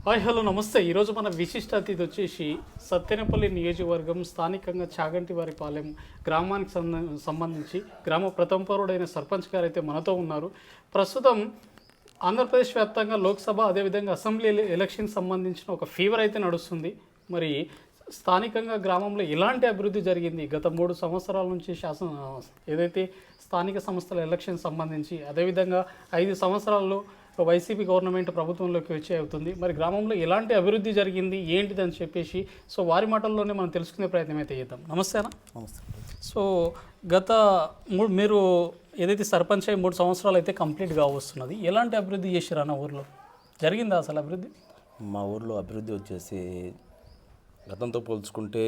Hi hello నమస్తే. ఈరోజు మన విశిష్ట అతిథి వచ్చేసి సత్తెనపల్లి నియోజకవర్గం స్థానికంగా చాగంటివారిపాలెం గ్రామానికి సంబంధించి గ్రామ ప్రథమ పౌరుడైన సర్పంచ్ గారు అయితే మనతో ఉన్నారు. ప్రస్తుతం ఆంధ్రప్రదేశ్ వ్యాప్తంగా లోక్సభ అదేవిధంగా అసెంబ్లీ ఎలక్షన్ సంబంధించిన ఒక ఫీవర్ అయితే నడుస్తుంది. మరి స్థానికంగా గ్రామంలో ఎలాంటి అభివృద్ధి జరిగింది గత 3 సంవత్సరాల నుంచి ఏదైతే స్థానిక సంస్థల ఎలక్షన్ సంబంధించి, అదేవిధంగా 5 సంవత్సరాల్లో వైసీపీ గవర్నమెంట్ ప్రభుత్వంలోకి వచ్చే అవుతుంది. మరి గ్రామంలో ఎలాంటి అభివృద్ధి జరిగింది ఏంటిదని చెప్పేసి వారి మాటల్లోనే మనం తెలుసుకునే ప్రయత్నం అయితే చేద్దాం. నమస్తే అన్న. నమస్తే. గత మీరు ఏదైతే సర్పంచ్ అయ్యి 3 సంవత్సరాలు అయితే కంప్లీట్గా వస్తున్నది, ఎలాంటి అభివృద్ధి చేశారు అన్న ఊర్లో? జరిగిందా అసలు అభివృద్ధి? మా ఊర్లో అభివృద్ధి వచ్చేసి గతంతో పోల్చుకుంటే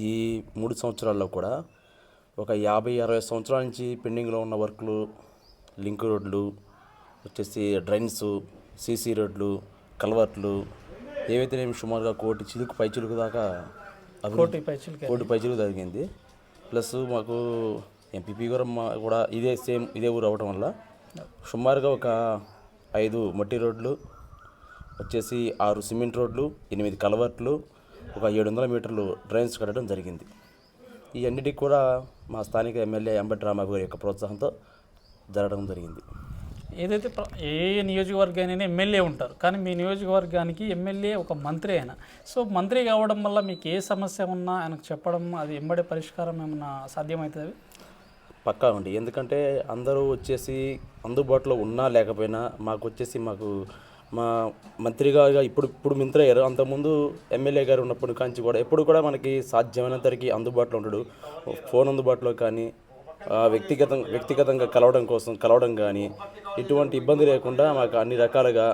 ఈ 3 సంవత్సరాల్లో కూడా ఒక 50-60 సంవత్సరాల నుంచి పెండింగ్లో ఉన్న వర్క్లు, లింక్ రోడ్లు వచ్చేసి, డ్రైన్స్, సీసీ రోడ్లు, కల్వర్ట్లు ఏవైతే నేను సుమారుగా కోటి పైచిలుకు దాకా కోటి పైచిలుకు జరిగింది. ప్లస్ మాకు ఎంపీపీ కూడా ఇదే ఊరు అవ్వటం వల్ల సుమారుగా ఒక 5 మట్టి రోడ్లు వచ్చేసి, 6 సిమెంట్ రోడ్లు, 8 కల్వర్ట్లు, ఒక 700 మీటర్లు డ్రైన్స్ కట్టడం జరిగింది. ఈ అన్నిటికి కూడా మా స్థానిక ఎమ్మెల్యే అంబటి రాంబాబు గారి యొక్క ప్రోత్సాహంతో జరగడం జరిగింది. ఏదైతే ఏ నియోజకవర్గానైనా ఎమ్మెల్యే ఉంటారు, కానీ మీ నియోజకవర్గానికి ఎమ్మెల్యే ఒక మంత్రి అయినా. మంత్రి కావడం వల్ల మీకు ఏ సమస్య ఉన్నా ఆయనకు చెప్పడం, అది ఎంబడే పరిష్కారం ఏమన్నా సాధ్యమవుతుంది? పక్కా ఉంది. ఎందుకంటే అందరూ వచ్చేసి అందుబాటులో ఉన్నా లేకపోయినా మాకు మా మంత్రిగా ఇప్పుడు మంత్రి అయ్యారు. అంతకుముందు ఎమ్మెల్యే గారు ఉన్నప్పటి కాంచి కూడా ఎప్పుడు కూడా మనకి సాధ్యమైనంతరికి అందుబాటులో ఉంటాడు. ఫోన్ అందుబాటులో కానీ, వ్యక్తిగతంగా కలవడం కానీ ఎటువంటి ఇబ్బంది లేకుండా మాకు అన్ని రకాలుగా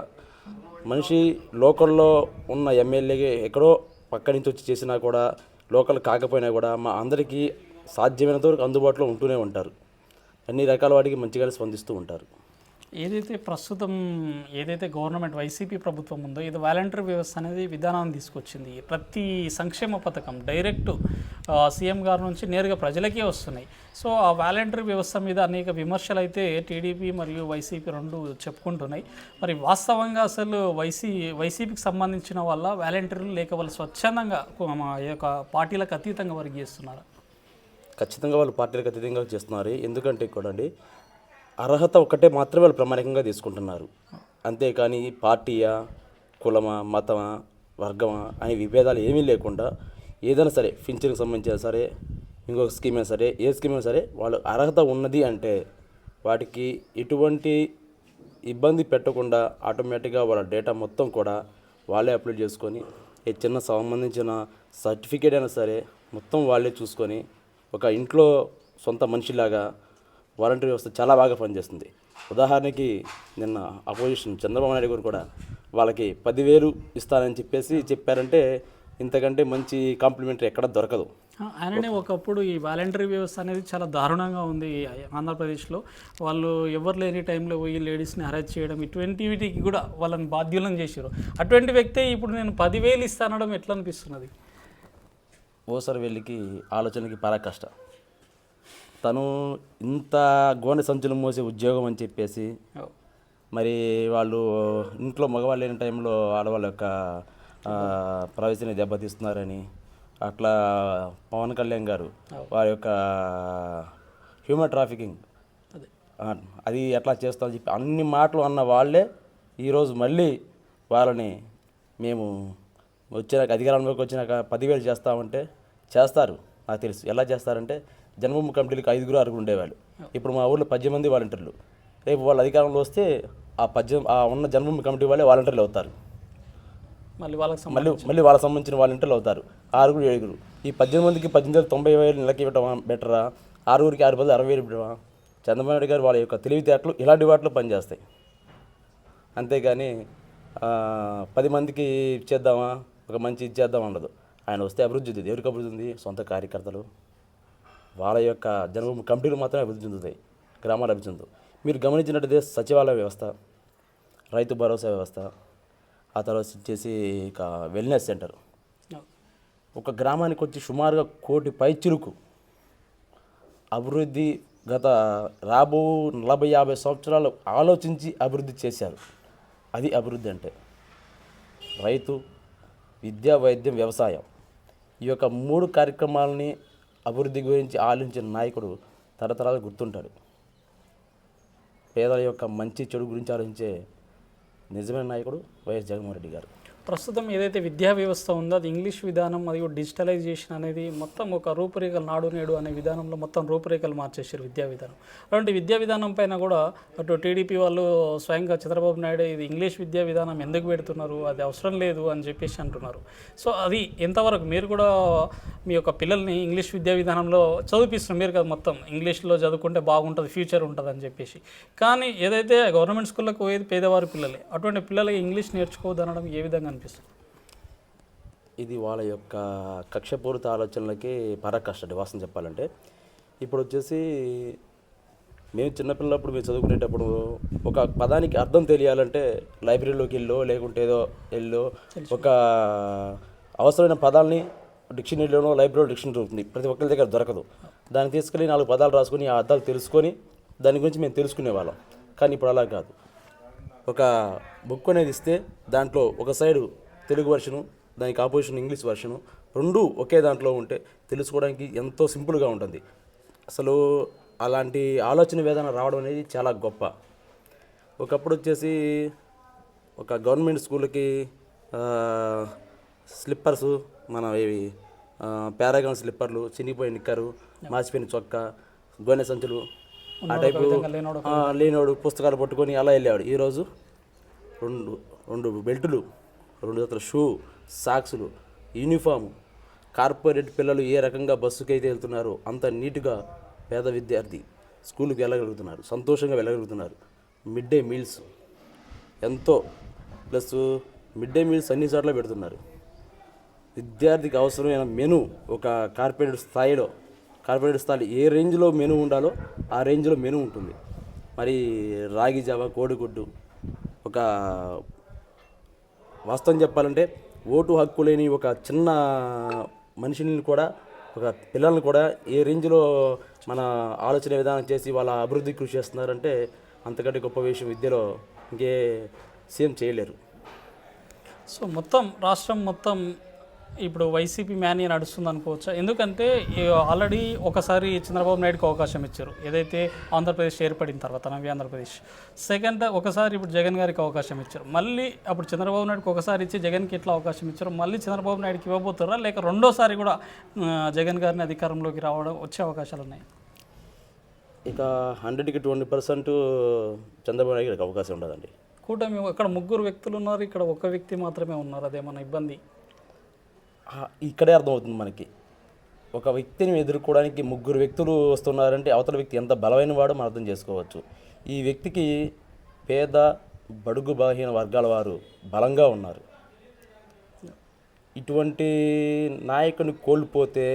మనిషి లోకల్లో ఉన్న ఎమ్మెల్యే ఎక్కడో పక్క నుంచి వచ్చి చేసినా కూడా, లోకల్ కాకపోయినా కూడా మా అందరికీ సాధ్యమైనంత వరకు అందుబాటులో ఉంటూనే ఉంటారు. అన్ని రకాల వాటికి మంచిగా స్పందిస్తూ ఉంటారు. ఏదైతే గవర్నమెంట్ వైసీపీ ప్రభుత్వం ఉందో, ఇది వాలంటరీ వ్యవస్థ అనేది విధానాన్ని తీసుకొచ్చింది. ప్రతి సంక్షేమ పథకం డైరెక్ట్ సీఎం గారి నుంచి నేరుగా ప్రజలకే వస్తున్నాయి. ఆ వాలంటరీ వ్యవస్థ మీద అనేక విమర్శలు అయితే టీడీపీ మరియు వైసీపీ రెండు చెప్పుకుంటున్నాయి. మరి వాస్తవంగా అసలు వైసీపీకి సంబంధించిన వాళ్ళ వాలంటీర్లు లేక వాళ్ళు స్వచ్ఛందంగా ఈ యొక్క పార్టీలకు అతీతంగా వర్క్ చేస్తున్నారు? ఖచ్చితంగా వాళ్ళు పార్టీలకు అతీతంగా చేస్తున్నారు. ఎందుకంటే కూడా అర్హత ఒక్కటే మాత్రమే వాళ్ళు ప్రామాణికంగా తీసుకుంటున్నారు. అంతేకాని పార్టీయా, కులమా, మతమా, వర్గమా అనే విభేదాలు ఏమీ లేకుండా ఏదైనా సరే, పింఛన్కి సంబంధించిన సరే, ఇంకొక స్కీమ్ అయినా సరే, ఏ స్కీమ్ అయినా సరే, వాళ్ళు అర్హత ఉన్నది అంటే వాటికి ఎటువంటి ఇబ్బంది పెట్టకుండా ఆటోమేటిక్గా వాళ్ళ డేటా మొత్తం కూడా వాళ్ళే అప్లోడ్ చేసుకొని, ఏ చిన్న సంబంధించిన సర్టిఫికేట్ అయినా సరే మొత్తం వాళ్ళే చూసుకొని, ఒక ఇంట్లో సొంత మనిషిలాగా వాలంటీర్ వ్యవస్థ చాలా బాగా పనిచేస్తుంది. ఉదాహరణకి నిన్న అపోజిషన్ చంద్రబాబు నాయుడు గారు కూడా వాళ్ళకి 10,000 ఇస్తానని చెప్పారంటే ఇంతకంటే మంచి కాంప్లిమెంటరీ ఎక్కడ దొరకదు. ఆయననే ఒకప్పుడు ఈ వాలంటరీ వ్యవస్థ అనేది చాలా దారుణంగా ఉంది ఆంధ్రప్రదేశ్లో. వాళ్ళు ఎవరు లేని టైంలో పోయి లేడీస్ని అరెస్ట్ చేయడం, ఇటువంటి వీటికి కూడా వాళ్ళని బాధ్యులను చేశారు. అటువంటి వ్యక్తే ఇప్పుడు నేను 10,000 ఇస్తానడం ఎట్లా అనిపిస్తున్నది? ఓసారి వెళ్ళికి ఆలోచనకి పరాకష్ట. తను ఇంత గోనె సంచులు మోసే ఉద్యోగం అని చెప్పేసి, మరి వాళ్ళు ఇంట్లో మగవాళ్ళు లేని టైంలో ఆడవాళ్ళ యొక్క ప్రైవసీని దెబ్బతీస్తున్నారని, అట్లా పవన్ కళ్యాణ్ గారు వారి యొక్క హ్యూమన్ ట్రాఫికింగ్ అది ఎట్లా చేస్తామని చెప్పి అన్ని మాటలు అన్న వాళ్ళే ఈరోజు మళ్ళీ వాళ్ళని మేము అధికారంలోకి వచ్చినాక 10,000 చేస్తామంటే చేస్తారు. నాకు తెలుసు ఎలా చేస్తారంటే, జన్మభూమి కమిటీలకు 5-6 ఉండేవాళ్ళు. ఇప్పుడు మా ఊళ్ళో 10 మంది వాలంటీర్లు. రేపు వాళ్ళు అధికారంలో వస్తే ఆ ఉన్న జన్మభూమి కమిటీ వాళ్ళే వాలంటీర్లు అవుతారు. మళ్ళీ వాళ్ళకి సంబంధించిన వాలంటీర్లు అవుతారు 6-7. ఈ 18 మందికి 18,90,000 నెలకి ఇవ్వటం బెటరా? 6కి 6 బదులు 60,000 ఇవ్వడమా? చంద్రబాబు నాయుడు గారు వాళ్ళ యొక్క తెలివితేటలు ఇలాంటి వాటిలో పనిచేస్తాయి. అంతేగాని 10 మందికి ఇచ్చేద్దామా, ఒక మంచి ఇచ్చేద్దామా ఉండదు. ఆయన వస్తే అభివృద్ధి ఉంది. ఎవరికి అభివృద్ధి ఉంది? సొంత కార్యకర్తలు వాళ్ళ యొక్క జన్మభూమి కమిటీలు మాత్రమే అభివృద్ధి చెందుతాయి, గ్రామాలు అభివృద్ధి చెందుతాయి. మీరు గమనించినట్టయితే సచివాలయ వ్యవస్థ, రైతు భరోసా వ్యవస్థ, ఆ తర్వాత వచ్చేసి ఇక వెల్నెస్ సెంటర్, ఒక గ్రామానికి వచ్చి సుమారుగా 1 కోటి పైచిలుకు అభివృద్ధి గత 40-50 సంవత్సరాలు ఆలోచించి అభివృద్ధి చేశారు. అది అభివృద్ధి అంటే. రైతు, విద్యా, వైద్యం, వ్యవసాయం ఈ యొక్క 3 కార్యక్రమాలని అభివృద్ధి గురించి ఆలోచించిన నాయకుడు తరతరాలు గుర్తుంటాడు. పేదల యొక్క మంచి చెడు గురించి ఆలోచించే నిజమైన నాయకుడు వైఎస్ జగన్మోహన్ రెడ్డి గారు. ప్రస్తుతం ఏదైతే విద్యా వ్యవస్థ ఉందో అది ఇంగ్లీష్ విధానం మరియు డిజిటలైజేషన్ అనేది మొత్తం ఒక రూపురేఖలు నాడు నేడు అనే విధానంలో మొత్తం రూపురేఖలు మార్చేశారు విద్యా విధానం. అలాంటి విద్యా విధానం పైన కూడా అటు టీడీపీ వాళ్ళు స్వయంగా చంద్రబాబు నాయుడు ఇది ఇంగ్లీష్ విద్యా విధానం ఎందుకు పెడుతున్నారు, అది అవసరం లేదు అని చెప్పేసి అంటున్నారు. సో అది ఎంతవరకు మీరు కూడా మీ యొక్క పిల్లల్ని ఇంగ్లీష్ విద్యా విధానంలో చదివిస్తున్నారు, మీరు కదా మొత్తం ఇంగ్లీష్లో చదువుకుంటే బాగుంటుంది, ఫ్యూచర్ ఉంటుంది అని చెప్పేసి, కానీ ఏదైతే గవర్నమెంట్ స్కూళ్ళకు పోయేది పేదవారి పిల్లలే, అటువంటి పిల్లలకి ఇంగ్లీష్ నేర్చుకోవద్దనడం ఏ విధంగా అనిపిస్తుంది? ఇది వాళ్ళ యొక్క కక్షపూరిత ఆలోచనలకి పరాకాష్ట వాస్తవం చెప్పాలంటే. ఇప్పుడు వచ్చేసి మేము చిన్నపిల్లప్పుడు మేము చదువుకునేటప్పుడు ఒక పదానికి అర్థం తెలియాలంటే లైబ్రరీలోకి లేకుంటే ఏదో ఒక అవసరమైన పదాలని డిక్షనరీలోనో లైబ్రరీలో డిక్షనరీ ఉంటుంది, ప్రతి ఒక్కరి దగ్గర దొరకదు. దాన్ని తీసుకెళ్ళి 4 పదాలు రాసుకొని ఆ అర్థాలు తెలుసుకొని దాని గురించి మేము తెలుసుకునేవాళ్ళం. కానీ ఇప్పుడు అలా కాదు. ఒక బుక్ అనేది ఇస్తే దాంట్లో ఒక సైడు తెలుగు వర్షను, దానికి ఆపోజిషన్ ఇంగ్లీష్ వర్షను, 2 ఒకే దాంట్లో ఉంటే తెలుసుకోవడానికి ఎంతో సింపుల్గా ఉంటుంది. అసలు అలాంటి ఆలోచన విధానం రావడం అనేది చాలా గొప్ప. ఒకప్పుడు వచ్చేసి ఒక గవర్నమెంట్ స్కూల్కి స్లిప్పర్సు, మన ఇవి పారాగాన్ స్లిప్పర్లు, చినిగిపోయిన నిక్కరు, మాసిపోయిన చొక్కా, గోనె సంచులు, ఆ టైపు లేనోడు పుస్తకాలు పట్టుకొని అలా వెళ్ళేవాడు. ఈరోజు 2 బెల్టులు, 2 జతల షూ, సాక్సులు, యూనిఫాము. కార్పొరేట్ పిల్లలు ఏ రకంగా బస్సుకి అయితే వెళ్తున్నారో అంత నీట్గా పేద విద్యార్థి స్కూల్కి వెళ్ళగలుగుతున్నారు, సంతోషంగా వెళ్ళగలుగుతున్నారు. మిడ్ డే మీల్స్ ఎంతో ప్లస్ మిడ్ డే మీల్స్ అన్ని చోట్ల పెడుతున్నారు. విద్యార్థికి అవసరమైన మెను ఒక కార్పొరేట్ స్థాయిలో ఏ రేంజ్లో మెను ఉండాలో ఆ రేంజ్లో మెను ఉంటుంది. మరి రాగి జావ, కోడిగుడ్డు, ఒక వాస్తవం చెప్పాలంటే ఓటు హక్కు లేని ఒక చిన్న మనిషిని కూడా, ఒక పిల్లల్ని కూడా ఏ రేంజ్లో మన ఆలోచన విధానం చేసి వాళ్ళ అభివృద్ధి కృషి చేస్తున్నారంటే అంతకంటే గొప్ప విషయం విద్యలో ఇంకే సీఎం చేయలేరు. సో మొత్తం రాష్ట్రం మొత్తం ఇప్పుడు వైసీపీ మ్యానీ నడుస్తుంది అనుకోవచ్చా? ఎందుకంటే ఆల్రెడీ ఒకసారి చంద్రబాబు నాయుడుకి అవకాశం ఇచ్చారు, ఏదైతే ఆంధ్రప్రదేశ్ ఏర్పడిన తర్వాత నవ్య ఆంధ్రప్రదేశ్. సెకండ్ ఒకసారి ఇప్పుడు జగన్ గారికి అవకాశం ఇచ్చారు, మళ్ళీ అప్పుడు చంద్రబాబు నాయుడుకి ఒకసారి ఇచ్చి జగన్కి ఎట్లా అవకాశం ఇచ్చారు, మళ్ళీ చంద్రబాబు నాయుడుకి ఇవ్వబోతారా లేక రెండోసారి కూడా జగన్ గారిని అధికారంలోకి వచ్చే అవకాశాలు ఉన్నాయి? ఇక 100కి 20% చంద్రబాబు నాయుడుకి అవకాశం ఉండదండి. కూటమి అక్కడ 3 వ్యక్తులు ఉన్నారు, ఇక్కడ ఒక వ్యక్తి మాత్రమే ఉన్నారు, అదేమన్నా ఇబ్బంది? ఇక్కడే అర్థమవుతుంది మనకి. ఒక వ్యక్తిని ఎదుర్కోవడానికి 3 వ్యక్తులు వస్తున్నారంటే అవతల వ్యక్తి ఎంత బలమైన వాడో మనం అర్థం చేసుకోవచ్చు. ఈ వ్యక్తికి పేద, బడుగు, బలహీన వర్గాల వారు బలంగా ఉన్నారు. ఇటువంటి నాయకుని కోల్పోతే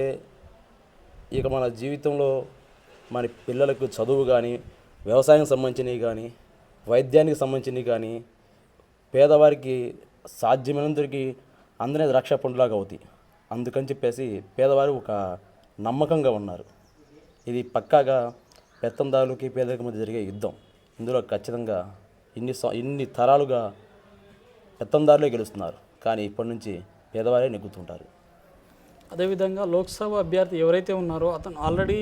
ఇక మన జీవితంలో మన పిల్లలకు చదువు కానీ, వ్యవసాయం సంబంధించినవి కానీ, వైద్యానికి సంబంధించినవి కానీ, పేదవారికి సాధ్యమైనంతకి అందరినీ రక్షా పండులాగా అవుతాయి. అందుకని చెప్పేసి పేదవారు ఒక నమ్మకంగా ఉన్నారు. ఇది పక్కాగా పెత్తందారులకి పేదలకు మధ్య జరిగే యుద్ధం. ఇందులో ఖచ్చితంగా ఇన్ని తరాలుగా పెత్తందారులే గెలుస్తున్నారు, కానీ ఇప్పటి నుంచి పేదవారే నెగ్గుతుంటారు. అదేవిధంగా లోక్సభ అభ్యర్థి ఎవరైతే ఉన్నారో అతను ఆల్రెడీ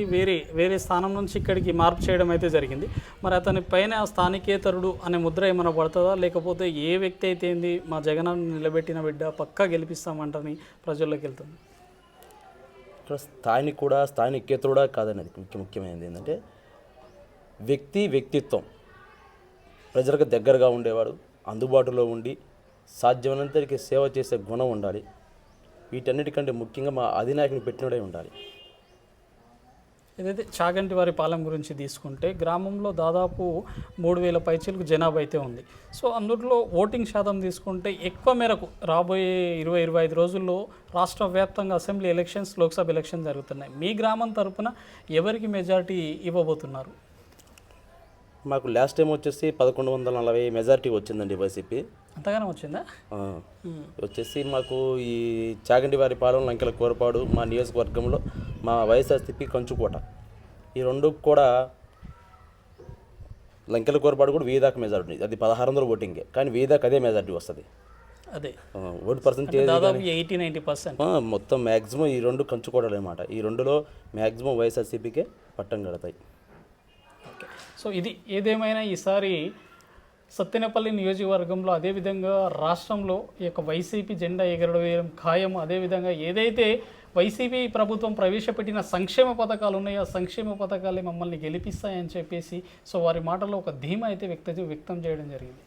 వేరే స్థానం నుంచి ఇక్కడికి మార్పు చేయడం అయితే జరిగింది. మరి అతని పైన స్థానికేతరుడు అనే ముద్ర ఏమైనా పడుతుందా, లేకపోతే ఏ వ్యక్తి అయితే ఏంది మా జగనాన్ని నిలబెట్టిన బిడ్డ పక్కా గెలిపిస్తామంటని ప్రజల్లోకి వెళ్తుంది? ఇక్కడ స్థానికేతరుడా కాదనేది ముఖ్యమైనది ఏంటంటే వ్యక్తిత్వం. ప్రజలకు దగ్గరగా ఉండేవాడు, అందుబాటులో ఉండి సాధ్యమైనంతరికి సేవ చేసే గుణం ఉండాలి. వీటన్నిటికంటే ముఖ్యంగా మా అధినాయకుని పెట్టినడే ఉండాలి. ఏదైతే చాగంటి వారి పాలెం గురించి తీసుకుంటే గ్రామంలో దాదాపు 3000 పైచీలకు జనాభా అయితే ఉంది. సో అందులో ఓటింగ్ శాతం తీసుకుంటే ఎక్కువ మేరకు రాబోయే 20-25 రోజుల్లో రాష్ట్ర వ్యాప్తంగా అసెంబ్లీ ఎలక్షన్స్, లోక్సభ ఎలక్షన్ జరుగుతున్నాయి. మీ గ్రామం తరపున ఎవరికి మెజారిటీ ఇవ్వబోతున్నారు? మాకు లాస్ట్ టైం వచ్చేసి 1140 మెజారిటీ వచ్చిందండి వైసీపీ. అంతగానే వచ్చిందా? వచ్చేసి మాకు ఈ చాగంటి వారి పాలెం, లంకెల కోరపాడు మా నియోజకవర్గంలో మా వైఎస్ఆర్సీపీ కంచుకోట, ఈ 2 కూడా లంకెల కోరపాడు కూడా 1000 దాకా మెజారిటీ. అది 1600 ఓటింగే, కానీ 1000 దాకా అదే మెజారిటీ వస్తుంది. అదే ఓటు పర్సంటేజ్ దాదాపు 80-90%. మొత్తం మ్యాక్సిమం ఈ రెండు కంచుకోవడాలు అనమాట. ఈ రెండులో మ్యాక్సిమం వైఎస్ఆర్సీపీకే పట్టం కడతాయి. ఓకే, సో ఇది ఏదేమైనా ఈసారి సత్తెనపల్లి నియోజకవర్గంలో అదేవిధంగా రాష్ట్రంలో ఈ యొక్క వైసీపీ జెండా ఎగరవేయడం ఖాయం. అదేవిధంగా ఏదైతే వైసీపీ ప్రభుత్వం ప్రవేశపెట్టిన సంక్షేమ పథకాలు ఉన్నాయో ఆ సంక్షేమ పథకాలే మమ్మల్ని గెలిపిస్తాయని చెప్పేసి సో వారి మాటల్లో ఒక ధీమా అయితే వ్యక్తం చేయడం జరిగింది.